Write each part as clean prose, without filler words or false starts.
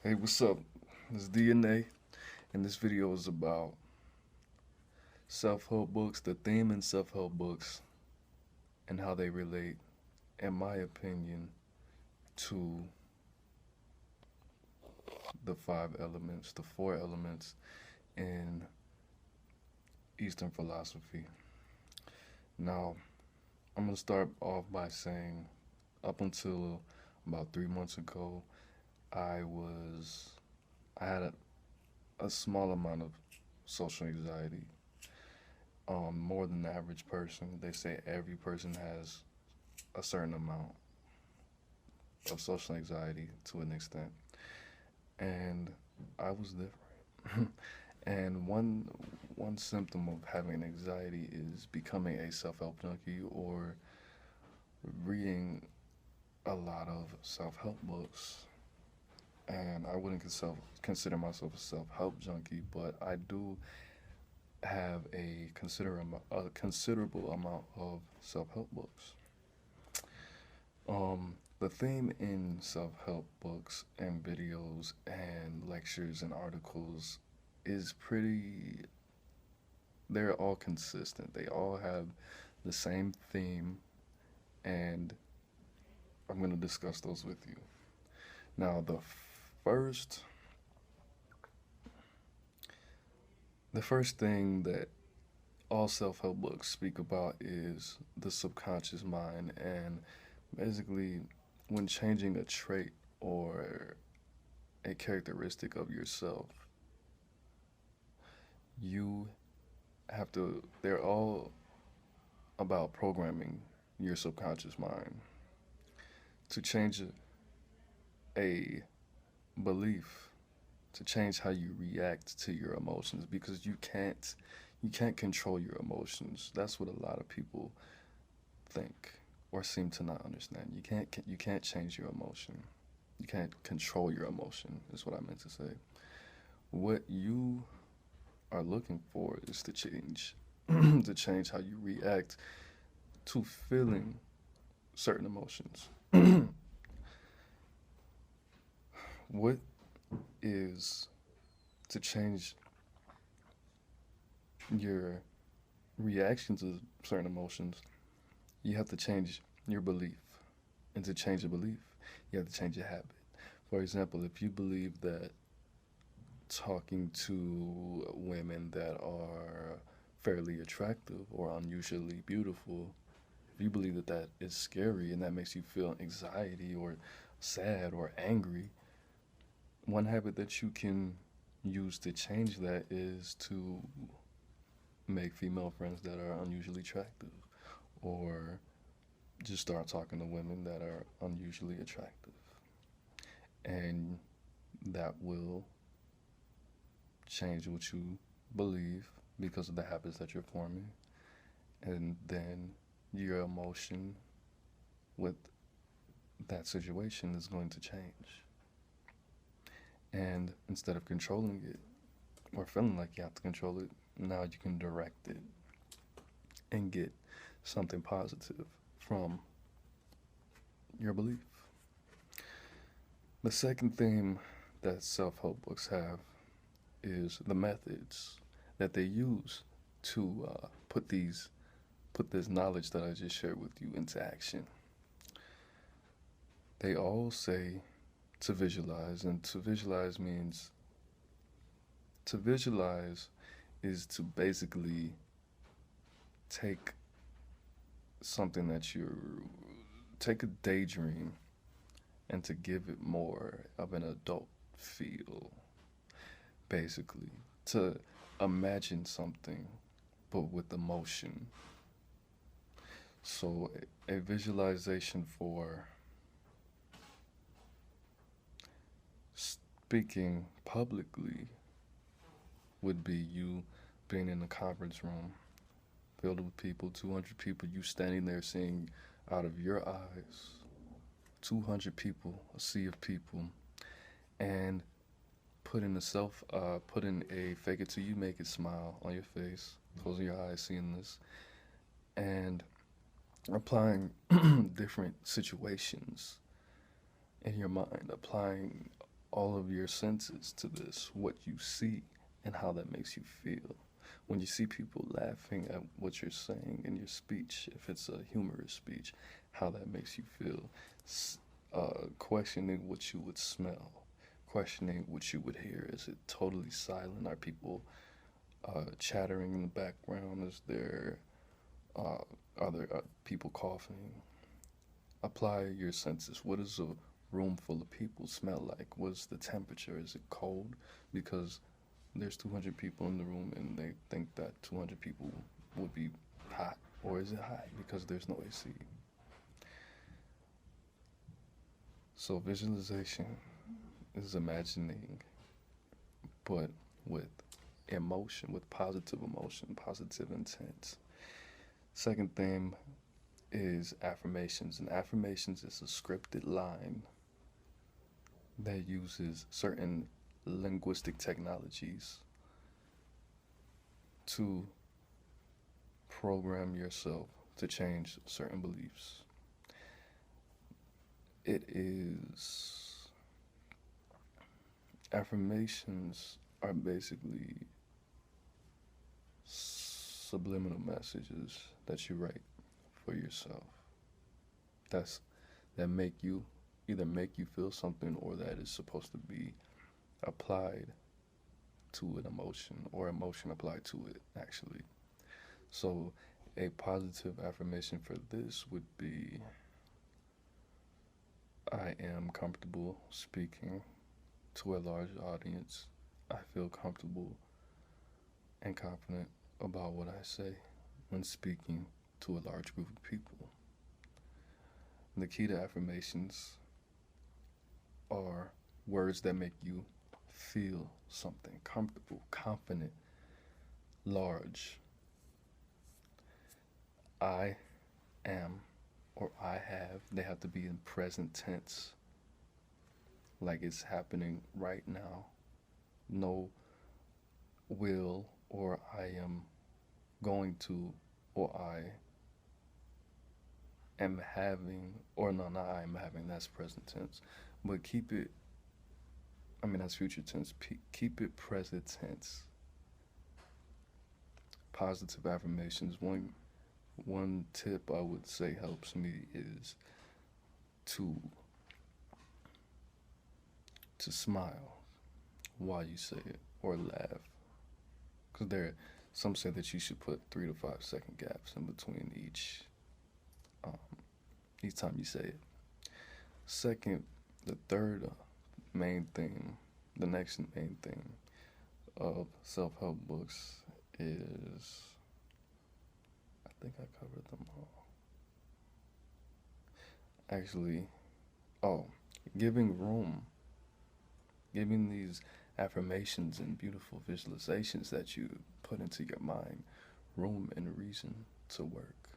Hey, what's up? This is DNA, and this video is about self-help books, the theme in self-help books, and how they relate, in my opinion, to the the four elements in Eastern philosophy. Now, I'm going to start off by saying, up until about 3 months ago, I was, I had a small amount of social anxiety, more than the average person. They say every person has a certain amount of social anxiety to an extent, and I was different. And one symptom of having anxiety is becoming a self-help junkie or reading a lot of self-help books. And I wouldn't consider myself a self-help junkie, but I do have a considerable amount of self-help books. The theme in self-help books and videos and lectures and articles is pretty, they're all consistent. They all have the same theme, and I'm going to discuss those with you. Now, first, the first thing that all self-help books speak about is the subconscious mind, and basically when changing a trait or a characteristic of yourself, you they're all about programming your subconscious mind to change a belief, to change how you react to your emotions, because you can't control your emotions. That's what a lot of people think or seem to not understand. You can't change your emotion. You can't control your emotion, is what I meant to say. What you are looking for is to change to change how you react to feeling certain emotions. What is to change your reaction to certain emotions? You have to change your belief. And to change a belief, you have to change your habit. For example, if you believe that talking to women that are fairly attractive or unusually beautiful, if you believe that that is scary and that makes you feel anxiety or sad or angry, one habit that you can use to change that is to make female friends that are unusually attractive, or just start talking to women that are unusually attractive. And that will change what you believe because of the habits that you're forming. And then your emotion with that situation is going to change. And instead of controlling it or feeling like you have to control it, now you can direct it and get something positive from your belief. The second theme that self-help books have is the methods that they use to put this knowledge that I just shared with you into action. They all say to visualize, and to visualize is to basically take something that take a daydream and to give it more of an adult feel, basically to imagine something but with emotion. So a visualization for speaking publicly would be you being in a conference room filled with people, 200 people, you standing there seeing out of your eyes 200 people, a sea of people, and putting a fake it till you make it smile on your face, closing your eyes, seeing this, and applying different situations in your mind, applying all of your senses to this, what you see and how that makes you feel. When you see people laughing at what you're saying in your speech, if it's a humorous speech, how that makes you feel. Questioning what you would smell, questioning what you would hear. Is it totally silent? Are people chattering in the background? Are there people coughing? Apply your senses. What does a room full of people smell like? What's the temperature? Is it cold? Because there's 200 people in the room and they think that 200 people would be hot. Or is it hot because there's no AC? So visualization is imagining, but with emotion, with positive emotion, positive intent. Second theme is affirmations. And affirmations is a scripted line that uses certain linguistic technologies to program yourself to change certain beliefs. Affirmations are basically subliminal messages that you write for yourself. That either make you feel something, or that is supposed to be applied to an emotion, or emotion applied to it, actually. So a positive affirmation for this would be, I am comfortable speaking to a large audience. I feel comfortable and confident about what I say when speaking to a large group of people. The key to affirmations are words that make you feel something: comfortable, confident, large. I am or I have, they have to be in present tense, like it's happening right now. No will or I am going to or I am having, or no, not I am having, that's present tense. But that's future tense. Keep it present tense. Positive affirmations. One tip I would say helps me is to smile while you say it, or laugh. Because some say that you should put 3 to 5 second gaps in between each time you say it. Second, the next main thing of self-help books is, I think I covered them all. Actually, giving these affirmations and beautiful visualizations that you put into your mind room and reason to work.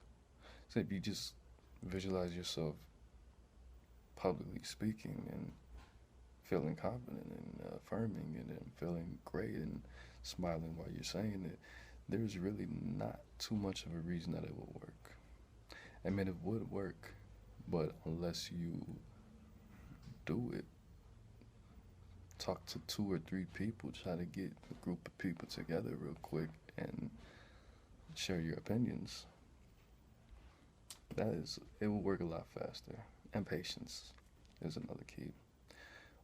So if you just visualize yourself publicly speaking and feeling confident and affirming and feeling great and smiling while you're saying it, there's really not too much of a reason that it will work. I mean, it would work, but unless you do it, talk to 2 or 3 people, try to get a group of people together real quick and share your opinions. It will work a lot faster. And patience is another key.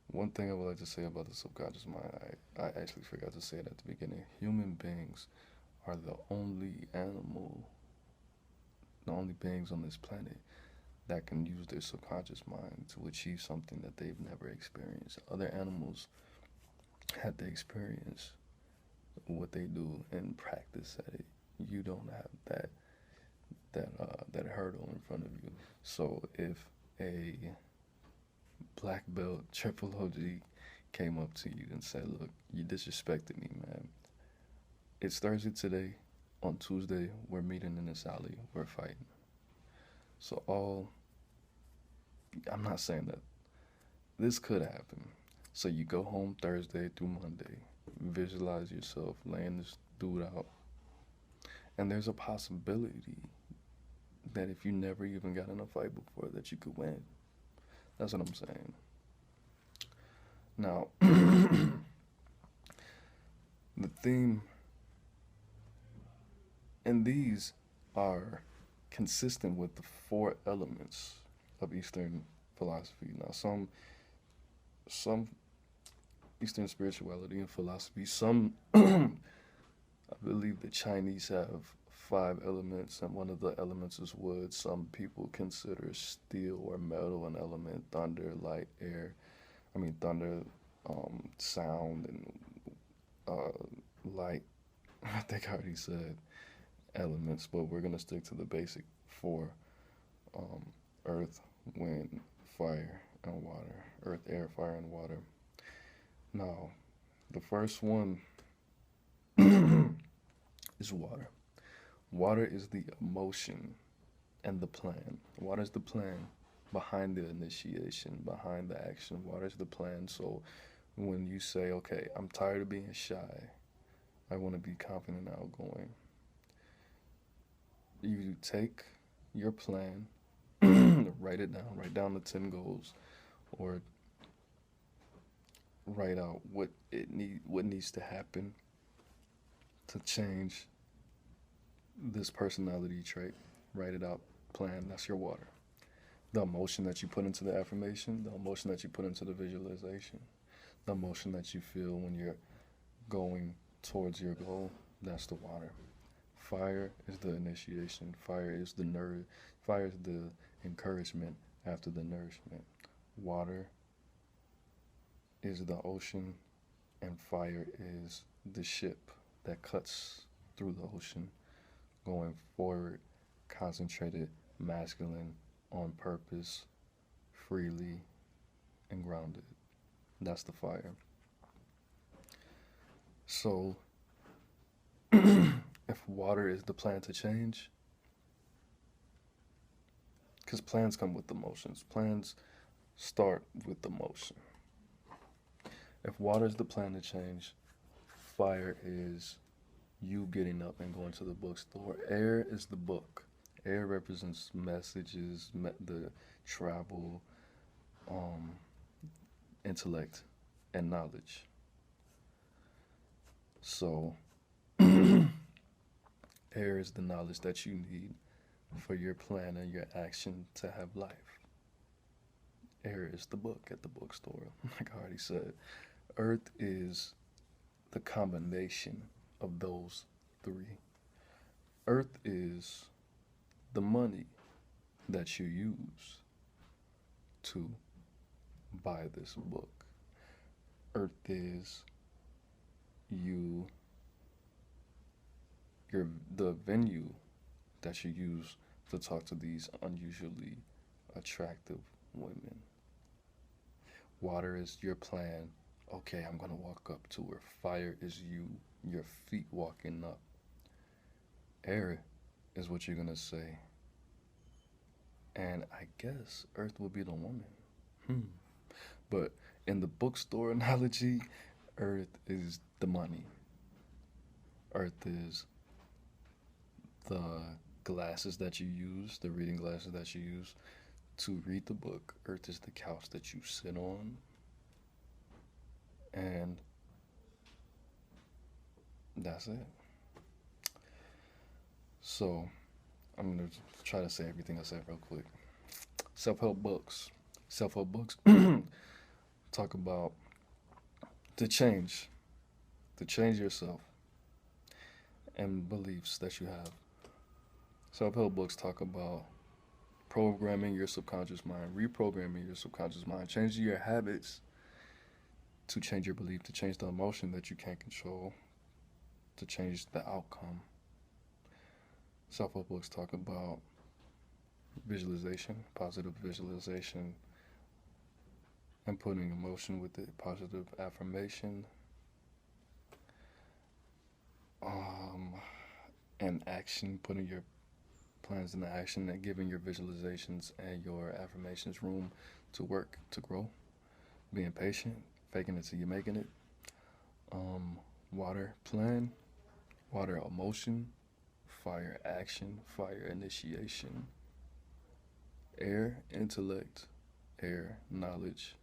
One thing I would like to say about the subconscious mind, I actually forgot to say it at the beginning. Human beings are the only beings on this planet that can use their subconscious mind to achieve something that they've never experienced. Other animals had to experience what they do and practice at it. You don't have that hurdle in front of you. So if a black belt triple OG came up to you and said, look, you disrespected me, man. It's Thursday today. On Tuesday, we're meeting in this alley. We're fighting. So I'm not saying that this could happen. So you go home Thursday through Monday, visualize yourself laying this dude out. And there's a possibility that if you never even got in a fight before, that you could win. That's what I'm saying. Now, the theme and these are consistent with the four elements of Eastern philosophy. Now, some Eastern spirituality and philosophy, some I believe the Chinese have five elements, and one of the elements is wood. Some people consider steel or metal an element, thunder, light, air. Thunder, sound, and light. I think I already said elements, but we're gonna stick to the basic four: earth, wind, fire, and water. Earth, air, fire, and water. Now, the first one is water. Water is the emotion and the plan. Water is the plan behind the initiation, behind the action. Water is the plan. So when you say, okay, I'm tired of being shy, I want to be confident and outgoing, you take your plan, write it down, write down the 10 goals, or write out what needs to happen to change this personality trait. Write it out, plan. That's your water. The emotion that you put into the affirmation, the emotion that you put into the visualization, the emotion that you feel when you're going towards your goal, that's the water. Fire is the initiation. Fire is the encouragement after the nourishment. Water is the ocean, and fire is the ship that cuts through the ocean, going forward, concentrated, masculine, on purpose, freely, and grounded. That's the fire. So, if water is the plan to change, because plans come with emotions, plans start with emotion. If water is the plan to change, fire is you getting up and going to the bookstore. Air is the book. Air represents messages, the travel, intellect, and knowledge. So, air is the knowledge that you need for your plan and your action to have life. Air is the book at the bookstore, like I already said. Earth is the combination of those three. Earth is the money that you use to buy this book. Earth is the venue that you use to talk to these unusually attractive women. Water is your plan. Okay, I'm gonna walk up to her. Fire is you, your feet walking up. Air is what you're gonna say. And I guess Earth will be the woman. But in the bookstore analogy, Earth is the money. Earth is the glasses that you use, the reading glasses that you use to read the book. Earth is the couch that you sit on. And that's it. So, I'm going to try to say everything I said real quick. Self-help books. Self-help books talk about to change yourself and beliefs that you have. Self-help books talk about programming your subconscious mind, reprogramming your subconscious mind, changing your habits to change your belief, to change the emotion that you can't control, to change the outcome. Self-help books talk about visualization, positive visualization, and putting emotion with it, positive affirmation, and action, putting your plans into action and giving your visualizations and your affirmations room to work, to grow, being patient, faking it till you're making it. Water plan, water emotion, fire action, fire initiation, air intellect, air knowledge,